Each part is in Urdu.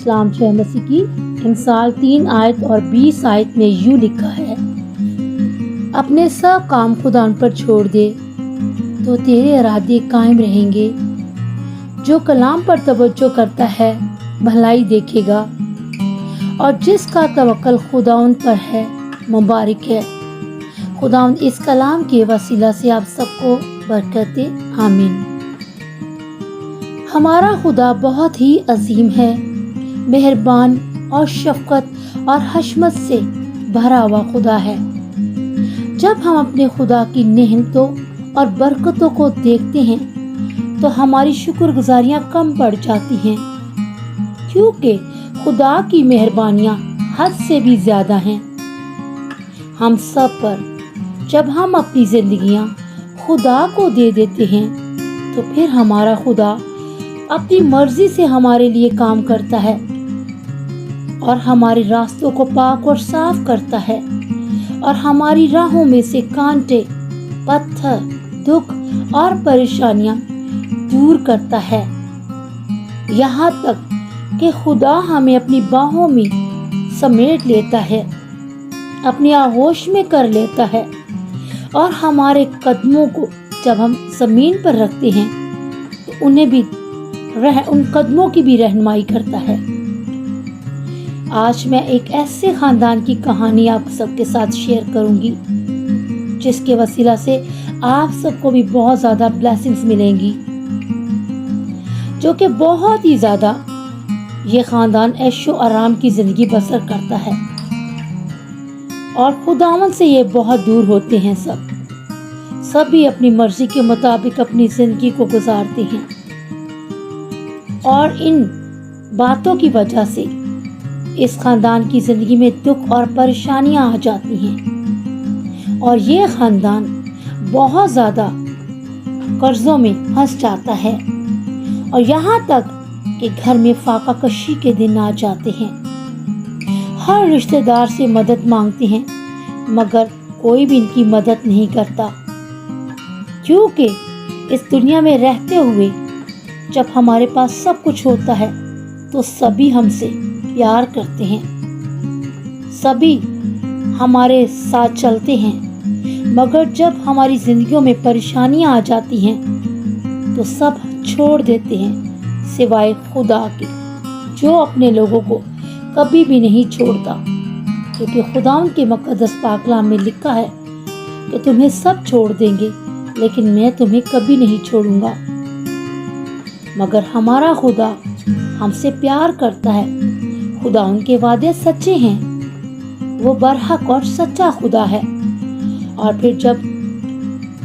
اسلام مسیح کی امثال 3 آیت اور 20 آیت میں یوں لکھا ہے، اپنے سب کام خدا ان پر چھوڑ دے تو تیرے ارادے قائم رہیں گے۔ جو کلام پر توجہ کرتا ہے بھلائی دیکھے گا، اور جس کا توکل خدا ان پر ہے مبارک ہے۔ خدا اس کلام کے وسیلہ سے آپ سب کو برکت دے، آمین۔ ہمارا خدا بہت ہی عظیم ہے، مہربان اور شفقت اور حشمت سے بھرا ہوا خدا ہے۔ جب ہم اپنے خدا کی نعمتوں اور برکتوں کو دیکھتے ہیں تو ہماری شکر گزاریاں کم پڑ جاتی ہیں، کیونکہ خدا کی مہربانیاں حد سے بھی زیادہ ہیں ہم سب پر۔ جب ہم اپنی زندگیاں خدا کو دے دیتے ہیں تو پھر ہمارا خدا اپنی مرضی سے ہمارے لیے کام کرتا ہے اور ہمارے راستوں کو پاک اور صاف کرتا ہے، اور ہماری راہوں میں سے کانٹے، پتھر، دکھ اور پریشانیاں دور کرتا ہے، یہاں تک کہ خدا ہمیں اپنی باہوں میں سمیٹ لیتا ہے، اپنی آغوش میں کر لیتا ہے، اور ہمارے قدموں کو جب ہم زمین پر رکھتے ہیں تو ان قدموں کی بھی رہنمائی کرتا ہے۔ آج میں ایک ایسے خاندان کی کہانی آپ سب کے ساتھ شیئر کروں گی جس کے وسیلہ سے آپ سب کو بھی بہت زیادہ بلیسنگز ملیں گی، جو کہ بہت ہی زیادہ یہ خاندان عیش و آرام کی زندگی بسر کرتا ہے، اور خداوند سے یہ بہت دور ہوتے ہیں۔ سبھی اپنی مرضی کے مطابق اپنی زندگی کو گزارتے ہیں، اور ان باتوں کی وجہ سے اس خاندان کی زندگی میں دکھ اور پریشانیاں آ جاتی ہیں، اور یہ خاندان بہت زیادہ قرضوں میں پھنس جاتا ہے، اور یہاں تک کہ گھر میں فاقہ کشی کے دن آ جاتے ہیں۔ ہر رشتہ دار سے مدد مانگتے ہیں مگر کوئی بھی ان کی مدد نہیں کرتا، کیونکہ اس دنیا میں رہتے ہوئے جب ہمارے پاس سب کچھ ہوتا ہے تو سبھی ہم سے پیار کرتے ہیں، سبھی ہمارے ساتھ چلتے ہیں، مگر جب ہماری زندگیوں میں پریشانیاں آ جاتی ہیں تو سب چھوڑ دیتے ہیں سوائے خدا کے، جو اپنے لوگوں کو کبھی بھی نہیں چھوڑتا، کیونکہ خدا ان کے مقدس پاک کلام میں لکھا ہے کہ تمہیں سب چھوڑ دیں گے لیکن میں تمہیں کبھی نہیں چھوڑوں گا۔ مگر ہمارا خدا ہم سے پیار کرتا ہے، خدا ان کے وعدے سچے ہیں، وہ برحق اور سچا خدا ہے، اور پھر جب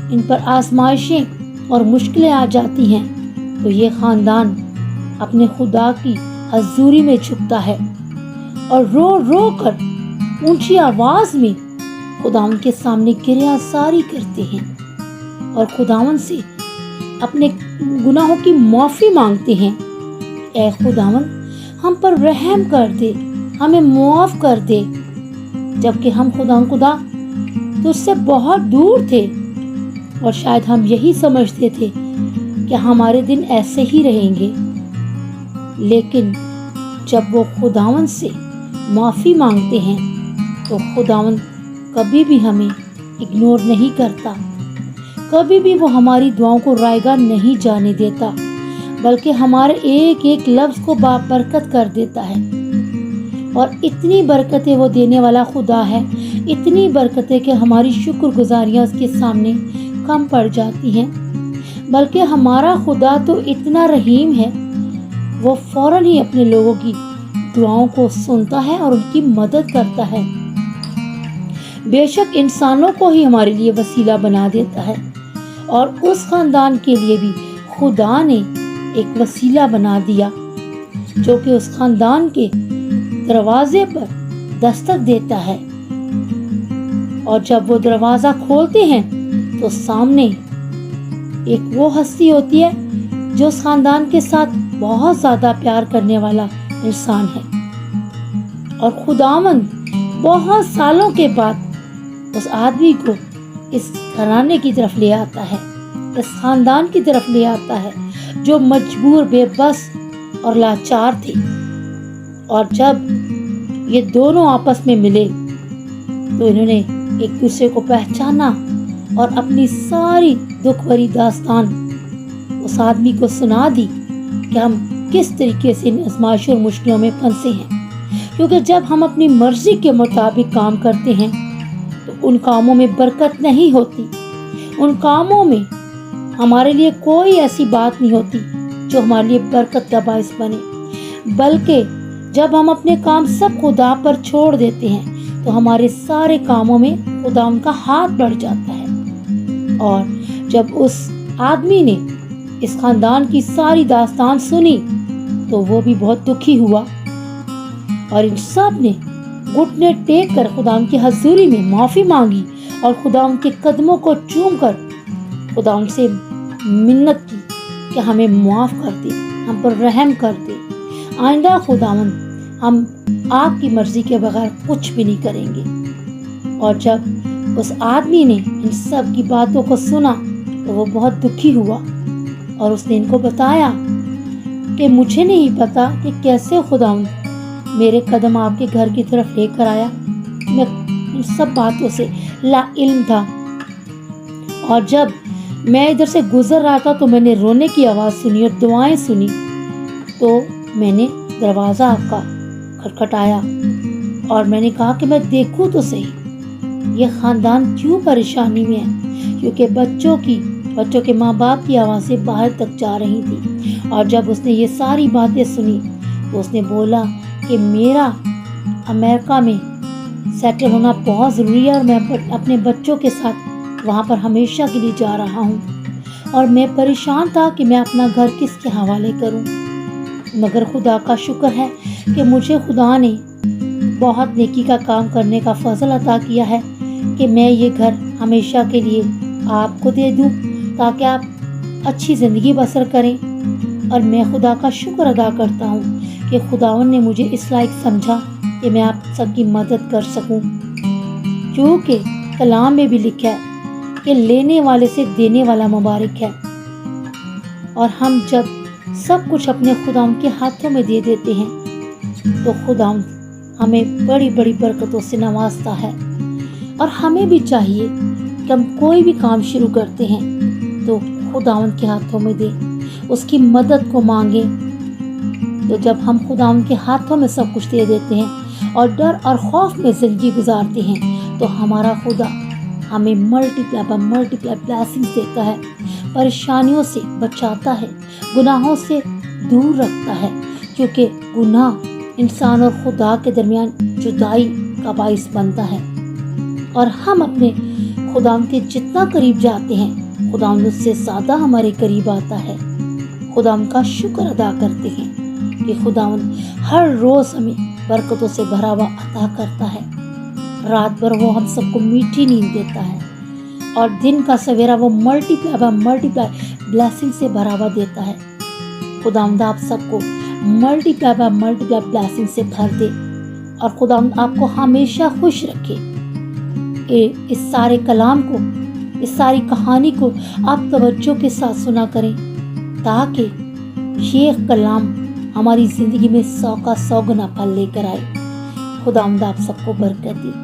ان پر آزمائشیں اور مشکلیں آ جاتی ہیں تو یہ خاندان اپنے خدا کی حضوری میں جھکتا ہے اور رو رو کر اونچی آواز میں خداوند کے سامنے گریہ زاری کرتے ہیں اور خداوند سے اپنے گناہوں کی معافی مانگتے ہیں۔ اے خداوند ہم پر رحم کر دے، ہمیں معاف کر دے، جبکہ ہم خدا تجھ سے بہت دور تھے، اور شاید ہم یہی سمجھتے تھے کہ ہمارے دن ایسے ہی رہیں گے، لیکن جب وہ خداوند سے معافی مانگتے ہیں تو خداوند کبھی بھی ہمیں اگنور نہیں کرتا، کبھی بھی وہ ہماری دعاؤں کو رائگاں نہیں جانے دیتا، بلکہ ہمارے ایک ایک لفظ کو بابرکت کر دیتا ہے، اور اتنی برکتیں وہ دینے والا خدا ہے، اتنی برکتیں کہ ہماری شکر گزاریاں اس کے سامنے کم پڑ جاتی ہیں۔ بلکہ ہمارا خدا تو اتنا رحیم ہے، وہ فوراً ہی اپنے لوگوں کی دعاؤں کو سنتا ہے اور ان کی مدد کرتا ہے، بے شک انسانوں کو ہی ہمارے لیے وسیلہ بنا دیتا ہے، اور اس خاندان کے لیے بھی خدا نے ایک وسیلہ بنا دیا جو کہ اس خاندان کے دروازے پر دستک دیتا ہے، اور جب وہ دروازہ کھولتے ہیں تو سامنے ایک وہ ہستی ہوتی ہے جو اس خاندان کے ساتھ بہت زیادہ پیار کرنے والا انسان ہے، اور خداوند بہت سالوں کے بعد اس آدمی کو اس گھرانے کی طرف لے آتا ہے، اس خاندان کی طرف لے آتا ہے جو مجبور، بے بس اور لاچار تھے، اور جب یہ دونوں آپس میں ملے تو انہوں نے ایک دوسرے کو پہچانا اور اپنی ساری دکھ بھری داستان اس آدمی کو سنا دی کہ ہم کس طریقے سے ان آزمائشوں اور مشکلوں میں پھنسے ہیں. کیونکہ جب ہم اپنی مرضی کے مطابق کام کرتے ہیں تو ان کاموں میں برکت نہیں ہوتی. ان کاموں میں ہمارے لیے کوئی ایسی بات نہیں ہوتی جو ہمارے لیے برکت کا باعث بنے. بلکہ جب ہم اپنے کام سب خدا پر چھوڑ دیتے ہیں تو ہمارے سارے کاموں میں خدا ان کا ہاتھ بڑھ جاتا ہے. اور جب اس آدمی نے اس خاندان کی ساری داستان سنی تو وہ بھی بہت دکھی ہوا اور ان سب نے گھٹنے ٹیک کر خدا ان کی حضوری میں معافی مانگی اور خدا ان کے قدموں کو چوم کر خدا ان سے منت کی کہ ہمیں معاف کر دے, ہم پر رحم کر دے. آئندہ خداوند ہم آپ کی مرضی کے بغیر کچھ بھی نہیں کریں گے. اور جب اس آدمی نے ان سب کی باتوں کو سنا تو وہ بہت دکھی ہوا اور اس نے ان کو بتایا کہ مجھے نہیں پتا کہ کیسے خداوند میرے قدم آپ کے گھر کی طرف لے کر آیا. میں ان سب باتوں سے لا علم تھا اور جب میں ادھر سے گزر رہا تھا تو میں نے رونے کی آواز سنی اور دعائیں سنی تو میں نے دروازہ آپ کا کھٹکھٹایا اور میں نے کہا کہ میں دیکھوں تو صحیح یہ خاندان کیوں پریشانی میں ہے. کیونکہ بچوں کے ماں باپ کی آوازیں باہر تک جا رہی تھی. اور جب اس نے یہ ساری باتیں سنی تو اس نے بولا کہ میرا امریکہ میں سیٹل ہونا بہت ضروری ہے اور میں اپنے بچوں کے ساتھ وہاں پر ہمیشہ کے لیے جا رہا ہوں. اور میں پریشان تھا کہ میں اپنا گھر کس کے حوالے کروں. مگر خدا کا شکر ہے کہ مجھے خدا نے بہت نیکی کا کام کرنے کا فضل عطا کیا ہے کہ میں یہ گھر ہمیشہ کے لیے آپ کو دے دوں تاکہ آپ اچھی زندگی بسر کریں. اور میں خدا کا شکر ادا کرتا ہوں کہ خداوند نے مجھے اس لائق سمجھا کہ میں آپ سب کی مدد کر سکوں. کیونکہ کلام میں بھی لکھا ہے کہ لینے والے سے دینے والا مبارک ہے. اور ہم جب سب کچھ اپنے خداوند کے ہاتھوں میں دے دیتے ہیں تو خداوند ہمیں بڑی بڑی برکتوں سے نوازتا ہے. اور ہمیں بھی چاہیے کہ ہم کوئی بھی کام شروع کرتے ہیں تو خداوند کے ہاتھوں میں دیں, اس کی مدد کو مانگیں. تو جب ہم خداوند کے ہاتھوں میں سب کچھ دے دیتے ہیں اور ڈر اور خوف میں زندگی گزارتے ہیں تو ہمارا خدا ہمیں ملٹی پلائی بلیسنگز دیتا ہے, پریشانیوں سے بچاتا ہے, گناہوں سے دور رکھتا ہے. کیونکہ گناہ انسان اور خدا کے درمیان جدائی کا باعث بنتا ہے. اور ہم اپنے خداوند کے جتنا قریب جاتے ہیں خداوند اس سے زیادہ ہمارے قریب آتا ہے. خداوند کا شکر ادا کرتے ہیں کہ خداوند ہر روز ہمیں برکتوں سے بھرا ہوا عطا کرتا ہے. رات بھر وہ ہم سب کو میٹھی نیند دیتا ہے اور دن کا سویرا وہ ملٹی پلائی بلیسنگ سے بھرا ہوا دیتا ہے. خداوند آپ سب کو ملٹی پلائی بلیسنگ سے بھر دے اور خداوند آپ کو ہمیشہ خوش رکھے. اس سارے کلام کو, اس ساری کہانی کو آپ توجہ کے ساتھ سنا کریں تاکہ یہ کلام ہماری زندگی میں 100 کا 100 گنا پھل لے کر آئے. خداوند آپ سب کو برکت دے.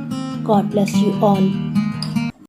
God bless you all.